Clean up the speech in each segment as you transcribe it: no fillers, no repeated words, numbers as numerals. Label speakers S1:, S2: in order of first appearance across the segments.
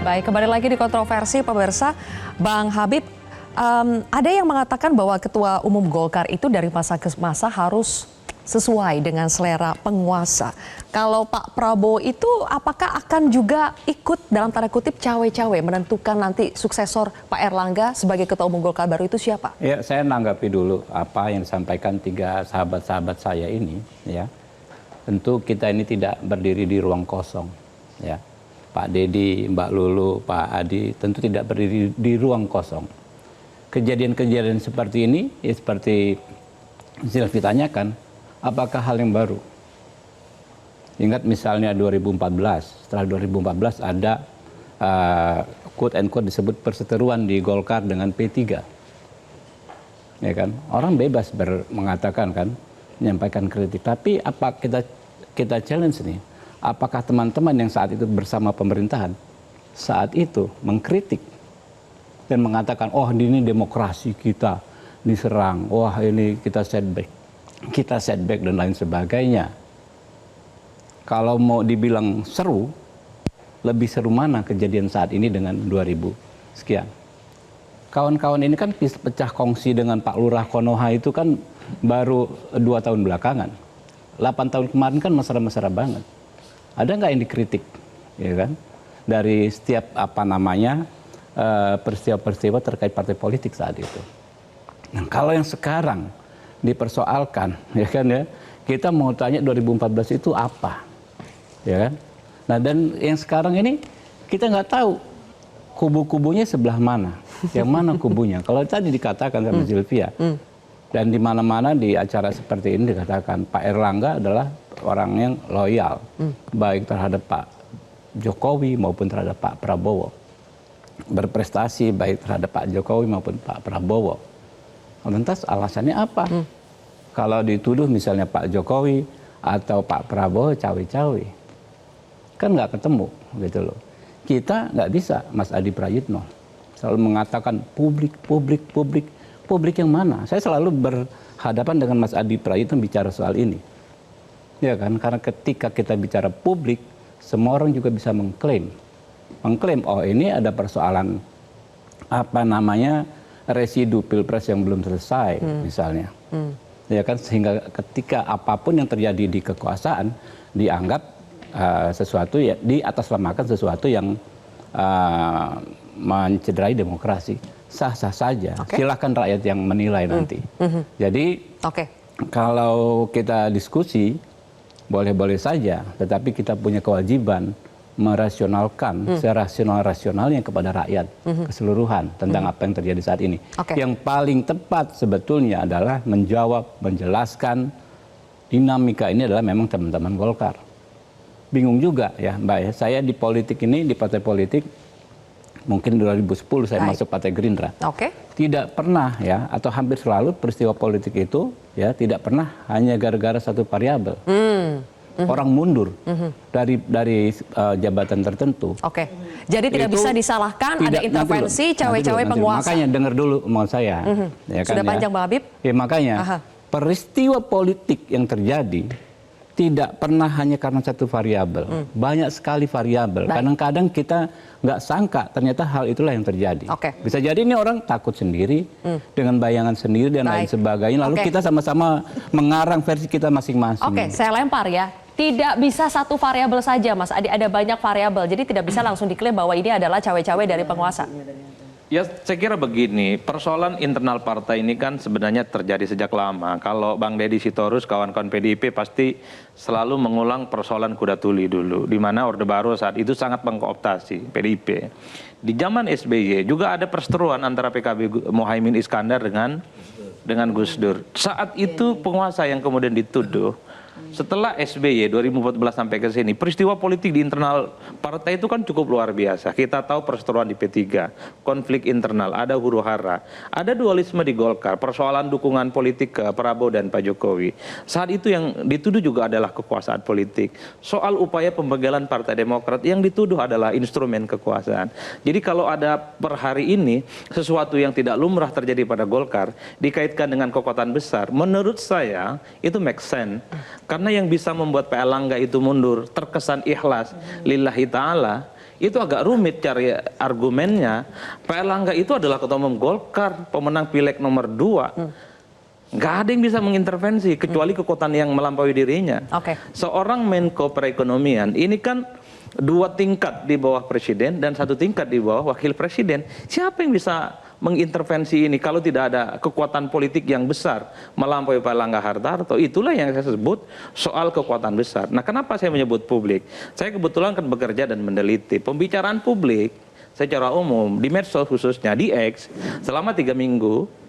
S1: Baik, kembali lagi di kontroversi pemirsa. Bang Habib, ada yang mengatakan bahwa Ketua Umum Golkar itu dari masa ke masa harus sesuai dengan selera penguasa. Kalau Pak Prabowo itu apakah akan juga ikut dalam tanda kutip cawe-cawe menentukan nanti suksesor Pak Erlangga sebagai Ketua Umum Golkar baru itu siapa?
S2: Ya, saya menanggapi dulu apa yang disampaikan tiga sahabat-sahabat saya ini. Ya, tentu kita ini tidak berdiri di ruang kosong. Ya, Pak Dedi, Mbak Lulu, Pak Adi tentu tidak berdiri di ruang kosong. Kejadian-kejadian seperti ini, ya seperti Silvi tanyakan, apakah hal yang baru? Ingat misalnya 2014, setelah 2014 ada quote and quote disebut perseteruan di Golkar dengan P3. Ya kan? Orang bebas mengatakan kan, menyampaikan kritik. Tapi apa kita challenge nih? Apakah teman-teman yang saat itu bersama pemerintahan saat itu mengkritik dan mengatakan, oh ini demokrasi kita diserang, wah ini kita setback dan lain sebagainya. Kalau mau dibilang seru, lebih seru mana kejadian saat ini dengan 2000 sekian. Kawan-kawan ini kan pecah kongsi dengan Pak Lurah Konoha itu kan baru 2 tahun belakangan. 8 tahun kemarin kan mesra-mesra banget. Ada nggak yang dikritik, ya kan? Dari setiap peristiwa-peristiwa terkait partai politik saat itu. Nah, kalau yang sekarang dipersoalkan, ya kan ya, kita mau tanya 2014 itu apa, ya kan? Nah, dan yang sekarang ini kita nggak tahu kubu-kubunya sebelah mana, yang mana kubunya. Kalau tadi dikatakan sama Silvia, dan di mana-mana di acara seperti ini dikatakan Pak Erlangga adalah orang yang loyal, baik terhadap Pak Jokowi maupun terhadap Pak Prabowo. Berprestasi baik terhadap Pak Jokowi maupun Pak Prabowo. Lantas alasannya apa? Kalau dituduh misalnya Pak Jokowi atau Pak Prabowo cawe-cawe, kan nggak ketemu gitu loh. Kita nggak bisa, Mas Adi Prayitno selalu mengatakan publik yang mana? Saya selalu berhadapan dengan Mas Adi Prayitno bicara soal ini. Ya kan, karena ketika kita bicara publik, semua orang juga bisa mengklaim, oh ini ada persoalan residu pilpres yang belum selesai misalnya. Ya kan, sehingga ketika apapun yang terjadi di kekuasaan dianggap sesuatu ya diatasnamakan sesuatu yang mencederai demokrasi. Sah-sah saja. Silahkan rakyat yang menilai nanti. Jadi kalau kita diskusi boleh-boleh saja, tetapi kita punya kewajiban merasionalkan serasional-rasionalnya kepada rakyat keseluruhan tentang apa yang terjadi saat ini. Yang paling tepat sebetulnya adalah menjawab, menjelaskan dinamika ini adalah memang teman-teman Golkar. Bingung juga ya Mbak ya, saya di politik ini, di partai politik, mungkin 2010 saya masuk Partai Gerindra. Tidak pernah ya, atau hampir selalu peristiwa politik itu ya tidak pernah hanya gara-gara satu variabel. Orang mundur dari jabatan tertentu.
S1: Jadi tidak bisa disalahkan ada intervensi cawe-cawe penguasa.
S2: Makanya dengar dulu mau saya. Ya kan,
S1: sudah panjang Bang Habib.
S2: Ya makanya peristiwa politik yang terjadi tidak pernah hanya karena satu variabel, banyak sekali variabel. Kadang-kadang kita nggak sangka ternyata hal itulah yang terjadi. Bisa jadi ini orang takut sendiri dengan bayangan sendiri dan lain sebagainya. Lalu kita sama-sama mengarang versi kita masing-masing.
S1: Saya lempar ya. Tidak bisa satu variabel saja, Mas Adi. Ada banyak variabel, jadi tidak bisa langsung diklaim bahwa ini adalah cawe-cawe dari penguasa.
S3: Ya, saya kira begini, persoalan internal partai ini kan sebenarnya terjadi sejak lama. Kalau Bang Deddy Sitorus, kawan-kawan PDIP pasti selalu mengulang persoalan kuda tuli dulu, di mana Orde Baru saat itu sangat mengkooptasi PDIP. Di zaman SBY juga ada perseteruan antara PKB Muhaimin Iskandar dengan Gus Dur. Saat itu penguasa yang kemudian dituduh. Setelah SBY 2014 sampai ke sini, peristiwa politik di internal partai itu kan cukup luar biasa. Kita tahu perseteruan di P3, konflik internal, ada huru-hara, ada dualisme di Golkar, persoalan dukungan politik ke Prabowo dan Pak Jokowi. Saat itu yang dituduh juga adalah kekuasaan politik. Soal upaya pembegalan Partai Demokrat yang dituduh adalah instrumen kekuasaan. Jadi kalau ada per hari ini sesuatu yang tidak lumrah terjadi pada Golkar dikaitkan dengan kekuatan besar, menurut saya itu make sense. Karena yang bisa membuat Pak Erlangga itu mundur terkesan ikhlas lillahi ta'ala itu agak rumit cari argumennya. Pak Erlangga itu adalah ketua umum Golkar, pemenang pileg nomor 2. Nggak ada yang bisa mengintervensi kecuali kekuatan yang melampaui dirinya.
S1: Oke.
S3: Seorang Menko Perekonomian ini kan 2 tingkat di bawah presiden dan 1 tingkat di bawah wakil presiden. Siapa yang bisa mengintervensi ini kalau tidak ada kekuatan politik yang besar melampaui Pak Erlangga Hartarto? Itulah yang saya sebut soal kekuatan besar. Nah, kenapa saya menyebut publik? Saya kebetulan kan bekerja dan meneliti pembicaraan publik secara umum di medsos, khususnya di X, selama 3 minggu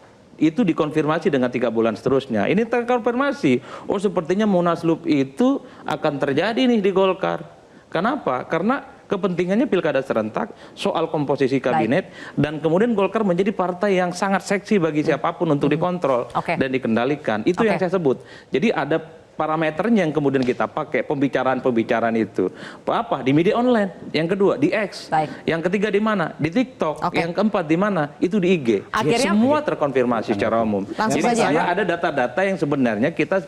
S3: itu dikonfirmasi dengan 3 bulan seterusnya. Ini terkonfirmasi. Oh, sepertinya Munaslup itu akan terjadi nih di Golkar. Kenapa? Karena kepentingannya pilkada serentak, soal komposisi kabinet, dan kemudian Golkar menjadi partai yang sangat seksi bagi siapapun untuk dikontrol dan dikendalikan. Itu yang saya sebut. Jadi ada parameternya yang kemudian kita pakai pembicaraan-pembicaraan itu. Apa? Di media online. Yang kedua di X. Yang ketiga di mana? Di TikTok. Yang keempat di mana? Itu di IG.
S1: Akhirnya
S3: semua terkonfirmasi secara umum. Jadi saya ada data-data yang sebenarnya kita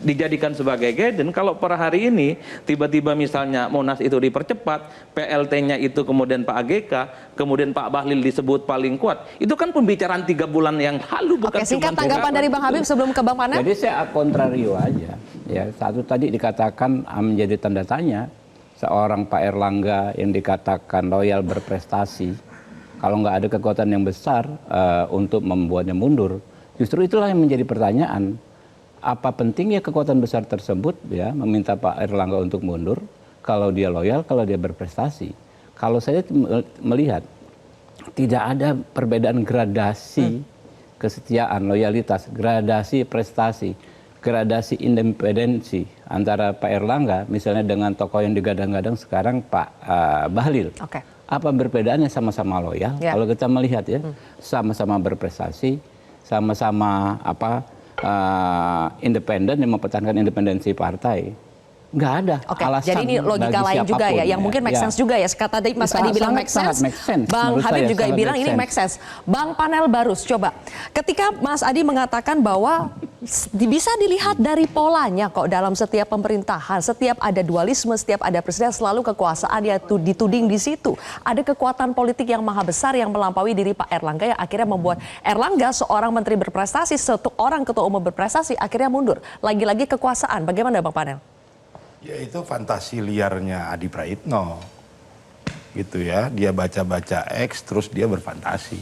S3: dijadikan sebagai guidance. Kalau per hari ini tiba-tiba misalnya Monas itu dipercepat, PLT-nya itu kemudian Pak AGK, kemudian Pak Bahlil disebut paling kuat. Itu kan pembicaraan 3 bulan yang lalu, bukan
S1: singkat tanggapan dari Bang Habib sebelum ke Bang Panel.
S2: Jadi saya kontrario aja. Ya, satu tadi dikatakan menjadi tanda tanya seorang Pak Erlangga yang dikatakan loyal berprestasi. Kalau nggak ada kekuatan yang besar untuk membuatnya mundur, justru itulah yang menjadi pertanyaan. Apa pentingnya kekuatan besar tersebut ya meminta Pak Erlangga untuk mundur kalau dia loyal, kalau dia berprestasi. Kalau saya melihat tidak ada perbedaan gradasi kesetiaan, loyalitas, gradasi prestasi, gradasi independensi antara Pak Erlangga misalnya dengan tokoh yang digadang-gadang sekarang Pak Bahlil. Apa perbedaannya? Sama-sama loyal. Kalau kita melihat ya, sama-sama berprestasi, sama-sama independen yang mempertahankan independensi partai. Nggak ada alasan.
S1: Jadi ini logika lain juga ya, yang mungkin make sense juga ya. Tadi Mas Adi bilang make sense, Bang Habib juga bilang ini make sense. Bang Panel Barus, coba. Ketika Mas Adi mengatakan bahwa bisa dilihat dari polanya kok dalam setiap pemerintahan, setiap ada dualisme, setiap ada presiden selalu kekuasaan ya dituding di situ. Ada kekuatan politik yang maha besar yang melampaui diri Pak Erlangga yang akhirnya membuat Erlangga seorang menteri berprestasi, seorang ketua umum berprestasi akhirnya mundur. Lagi-lagi kekuasaan. Bagaimana Bang Panel?
S4: Ya itu fantasi liarnya Adi Praitno, gitu ya. Dia baca-baca X terus dia berfantasi.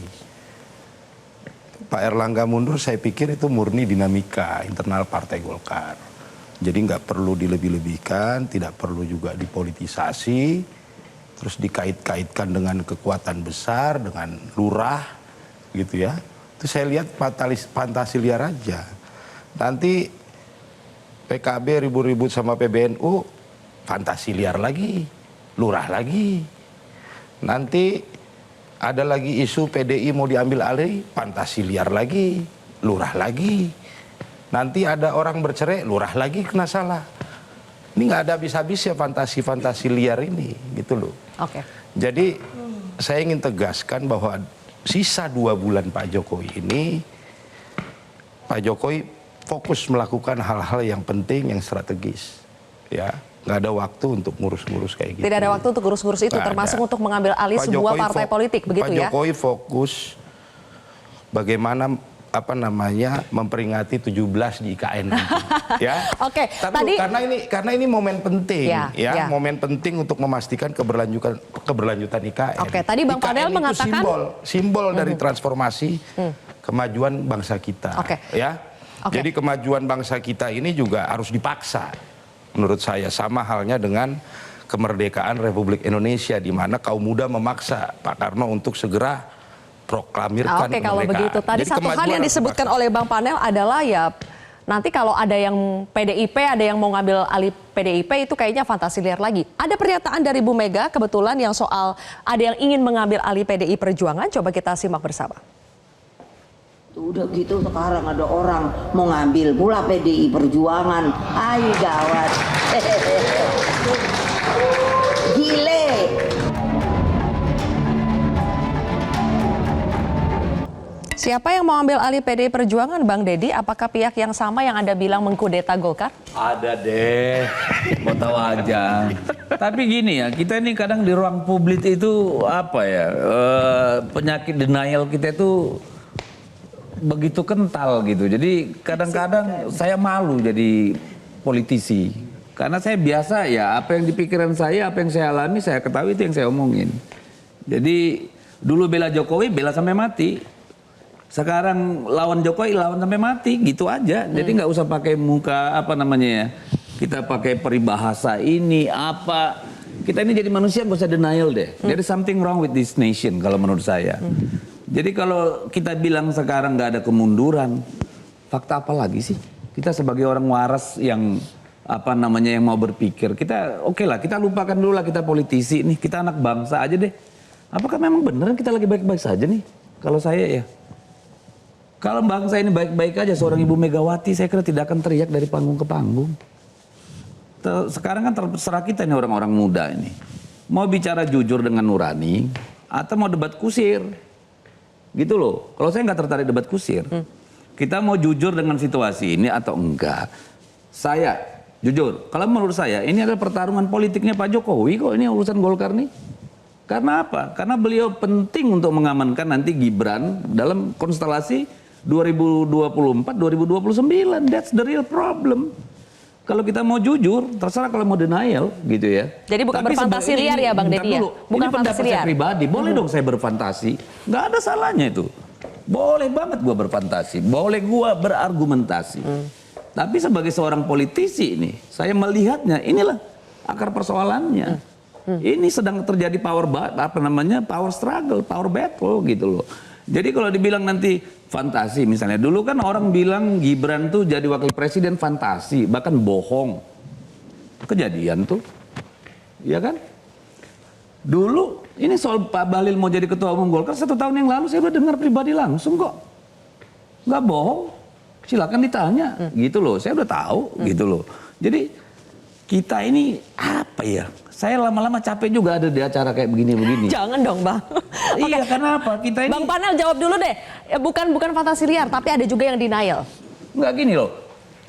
S4: Pak Erlangga mundur saya pikir itu murni dinamika internal Partai Golkar. Jadi nggak perlu dilebih-lebihkan, tidak perlu juga dipolitisasi, terus dikait-kaitkan dengan kekuatan besar, dengan lurah, gitu ya. Itu saya lihat fantasi liar aja. Nanti PKB ribut-ribut sama PBNU, fantasi liar lagi, lurah lagi. Nanti ada lagi isu PDI mau diambil alih, fantasi liar lagi, lurah lagi. Nanti ada orang bercerai, lurah lagi kena salah. Ini nggak ada habis-habis ya fantasi-fantasi liar ini, gitu loh. Jadi saya ingin tegaskan bahwa sisa 2 bulan Pak Jokowi ini, Pak Jokowi fokus melakukan hal-hal yang penting, yang strategis, ya. Nggak ada waktu untuk ngurus-ngurus kayak gitu.
S1: Tidak ada waktu untuk ngurus-ngurus itu, termasuk untuk mengambil alih sebuah partai politik, begitu ya?
S4: Pak Jokowi fokus bagaimana memperingati 17 di IKN. Ya. Karena ini momen penting, momen penting untuk memastikan keberlanjutan IKN.
S1: Tadi Bang Panel mengatakan
S4: simbol dari transformasi kemajuan bangsa kita, ya. Jadi kemajuan bangsa kita ini juga harus dipaksa, menurut saya. Sama halnya dengan kemerdekaan Republik Indonesia, di mana kaum muda memaksa Pak Karno untuk segera proklamirkan kemerdekaan.
S1: Kalau begitu. Tadi satu hal yang disebutkan oleh Bang Panel adalah ya nanti kalau ada yang PDIP, ada yang mau ngambil alih PDIP, itu kayaknya fantasi liar lagi. Ada pernyataan dari Bu Mega kebetulan yang soal ada yang ingin mengambil alih PDI Perjuangan. Coba kita simak bersama.
S5: Udah gitu sekarang ada orang mau ngambil pula PDI Perjuangan. Ayo gawat. Gile.
S1: Siapa yang mau ambil alih PDI Perjuangan, Bang Deddy? Apakah pihak yang sama yang Anda bilang mengkudeta Golkar?
S6: Ada deh, mau tahu aja. Tapi gini ya, kita ini kadang di ruang publik itu apa ya, penyakit denial kita itu begitu kental gitu. Jadi kadang-kadang saya malu jadi politisi. Karena saya biasa ya, apa yang di pikiran saya, apa yang saya alami, saya ketahui itu yang saya omongin. Jadi dulu bela Jokowi, bela sampai mati. Sekarang lawan Jokowi, lawan sampai mati, gitu aja. Jadi nggak usah pakai muka apa namanya ya. Kita pakai peribahasa ini apa. Kita ini jadi manusia nggak usah denial deh. There is something wrong with this nation kalau menurut saya. Jadi kalau kita bilang sekarang nggak ada kemunduran, fakta apa lagi sih? Kita sebagai orang waras yang apa namanya yang mau berpikir, kita oke lah, kita lupakan dulu lah kita politisi nih, kita anak bangsa aja deh. Apakah memang beneran kita lagi baik-baik saja nih? Kalau saya ya. Kalau bangsa ini baik-baik aja, seorang Ibu Megawati saya kira tidak akan teriak dari panggung ke panggung. Sekarang kan terserah kita nih orang-orang muda ini. Mau bicara jujur dengan nurani, atau mau debat kusir. Gitu loh. Kalau saya nggak tertarik debat kusir. Kita mau jujur dengan situasi ini atau enggak. Saya, jujur, kalau menurut saya ini adalah pertarungan politiknya Pak Jokowi kok ini urusan Golkar nih. Karena apa? Karena beliau penting untuk mengamankan nanti Gibran dalam konstelasi 2024-2029. That's the real problem. Kalau kita mau jujur, terserah kalau mau denial gitu ya.
S1: Jadi bukan berfantasi liar ya Bang Deddy ya? Bukan
S6: ini pendapat saya pribadi, boleh dong saya berfantasi. Nggak ada salahnya itu. Boleh banget gua berfantasi, boleh gua berargumentasi. Tapi sebagai seorang politisi ini, saya melihatnya inilah akar persoalannya. Ini sedang terjadi power struggle, power battle gitu loh. Jadi kalau dibilang nanti fantasi misalnya, dulu kan orang bilang Gibran tuh jadi wakil presiden fantasi, bahkan bohong. Kejadian tuh, ya kan? Dulu ini soal Pak Bahlil mau jadi ketua umum Golkar 1 tahun yang lalu saya udah dengar pribadi langsung kok, nggak bohong. Silakan ditanya, gitu loh. Saya udah tahu, gitu loh. Jadi kita ini apa ya? Saya lama-lama capek juga ada di acara kayak begini-begini.
S1: Jangan dong Bang.
S6: Iya, kenapa? Kita ini...
S1: Bang Panel jawab dulu deh. Bukan fantasi liar, tapi ada juga yang denial.
S6: Enggak gini loh.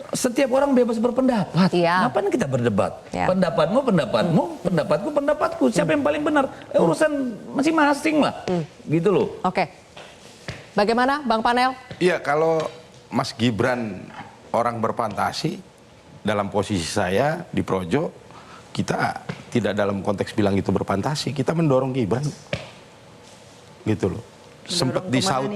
S6: Setiap orang bebas berpendapat.
S1: Iya.
S6: Ngapain kita berdebat?
S1: Ya.
S6: Pendapatmu, pendapatku, pendapatku. Siapa yang paling benar? Urusan masing-masing lah. Gitu loh.
S1: Oke. Bagaimana Bang Panel?
S4: Iya, kalau Mas Gibran orang berfantasi, dalam posisi saya di Projo, kita tidak dalam konteks bilang itu berfantasi, kita mendorong Gibran, gitu loh. Sempat disaut.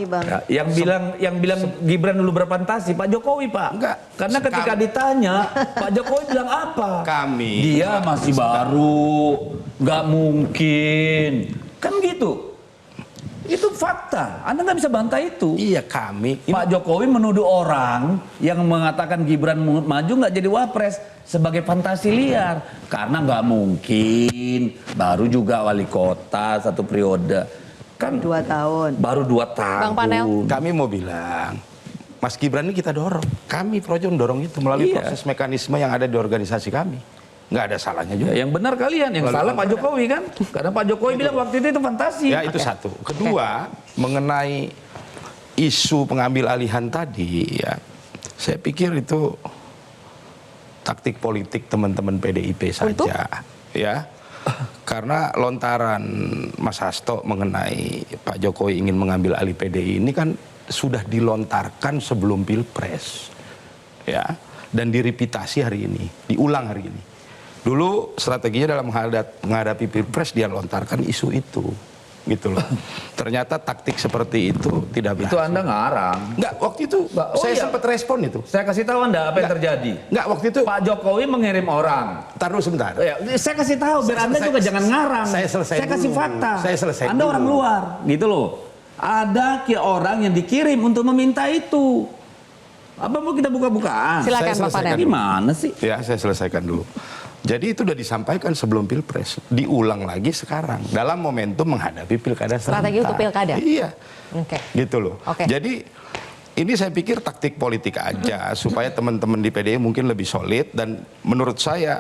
S6: Ya, yang bilang Gibran dulu berfantasi Pak Jokowi Pak.
S4: Enggak.
S6: Karena ketika ditanya Pak Jokowi bilang apa?
S4: Kami.
S6: Dia masih baru, nggak mungkin. Kan gitu. Itu fakta. Anda nggak bisa bantah itu.
S4: Iya, kami.
S6: Pak Jokowi menuduh orang yang mengatakan Gibran maju nggak jadi wapres sebagai fantasi liar. Karena nggak mungkin. Baru juga wali kota 1 periode. Kan
S7: 2 tahun.
S6: Baru 2 tahun.
S1: Bang Panel.
S4: Kami mau bilang, Mas Gibran ini kita dorong. Kami Projo mendorong itu melalui
S6: Iya.
S4: proses mekanisme yang ada di organisasi kami. Nggak ada salahnya juga.
S6: Ya, yang benar kalian, yang salah Pak Jokowi kan? Karena Pak Jokowi bilang waktu itu fantasi.
S4: Ya, itu satu. Kedua, mengenai isu pengambil alihan tadi, ya, saya pikir itu taktik politik teman-teman PDIP saja, ya. Karena lontaran Mas Hasto mengenai Pak Jokowi ingin mengambil alih PDI ini kan sudah dilontarkan sebelum Pilpres, ya, dan direpitasi hari ini, diulang hari ini. Dulu strateginya dalam menghadapi Pilpres dia lontarkan isu itu, gitu loh. Ternyata taktik seperti itu tidak berhasil.
S6: Itu Anda ngarang.
S4: Enggak, waktu itu saya sempat respon itu.
S6: Saya kasih tahu Anda apa yang terjadi.
S4: Enggak, waktu itu
S6: Pak Jokowi mengirim orang.
S4: taruh sebentar.
S6: Ya, saya kasih tahu biar Anda juga jangan ngarang.
S4: Saya selesai
S6: kasih
S4: dulu.
S6: fakta.
S4: Saya selesai
S6: Anda
S4: dulu.
S6: orang luar, gitu loh. Ada orang yang dikirim untuk meminta itu. Apa mau kita buka-bukaan?
S1: Silakan
S4: Saya
S1: Bang
S4: selesaikan
S1: Panel.
S4: dulu.
S6: Gimana sih?
S4: Ya, saya selesaikan dulu. Jadi itu sudah disampaikan sebelum Pilpres, diulang lagi sekarang dalam momentum menghadapi pilkada serentak.
S1: Strategi untuk pilkada?
S4: Iya.
S1: Oke.
S4: Gitu loh.
S1: Oke.
S4: Jadi ini saya pikir taktik politik aja supaya teman-teman di PDI mungkin lebih solid, dan menurut saya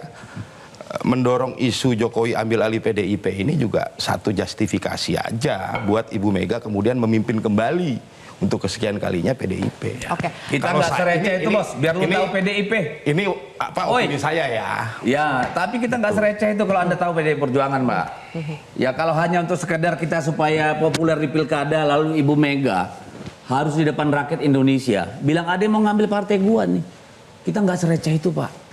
S4: mendorong isu Jokowi ambil alih PDIP ini juga satu justifikasi aja buat Ibu Mega kemudian memimpin kembali untuk kesekian kalinya PDIP.
S1: Oke.
S6: Kita
S4: Kalau
S6: nggak
S4: saya-
S6: sereceh
S4: ini-
S6: itu
S4: ini-
S6: bos, biar lu
S4: ini-
S6: tahu PDIP.
S4: Ini apa
S6: Oi.
S4: opini saya ya.
S6: Ya, tapi kita nggak sereceh itu kalau Anda tahu PDI Perjuangan, Mbak. Ya kalau hanya untuk sekedar kita supaya populer di pilkada, lalu Ibu Mega harus di depan rakyat Indonesia bilang ada yang mau ngambil partai gua nih. Kita nggak sereceh itu, Pak.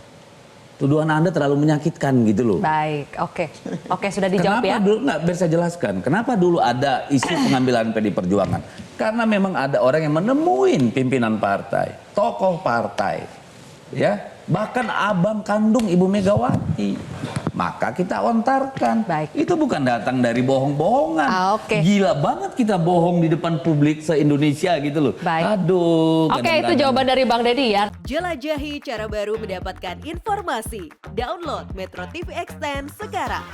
S6: Tuduhan Anda terlalu menyakitkan gitu loh.
S1: Baik, oke. Oke, sudah dijawab
S6: Kenapa
S1: ya.
S6: dulu, nggak biar saya jelaskan, kenapa dulu ada isu pengambilan PDI Perjuangan? Karena memang ada orang yang menemuin pimpinan partai, tokoh partai, ya, bahkan abang kandung Ibu Megawati. Maka kita ontarkan.
S1: Baik.
S6: Itu bukan datang dari bohong-bohongan.
S1: Oke.
S6: Gila banget kita bohong di depan publik se-Indonesia gitu loh.
S1: Baik.
S6: Aduh.
S1: Oke, itu
S6: kadang-kadang.
S1: jawaban dari Bang Deddy ya.
S7: Jelajahi cara baru mendapatkan informasi. Download Metro TV Extend sekarang.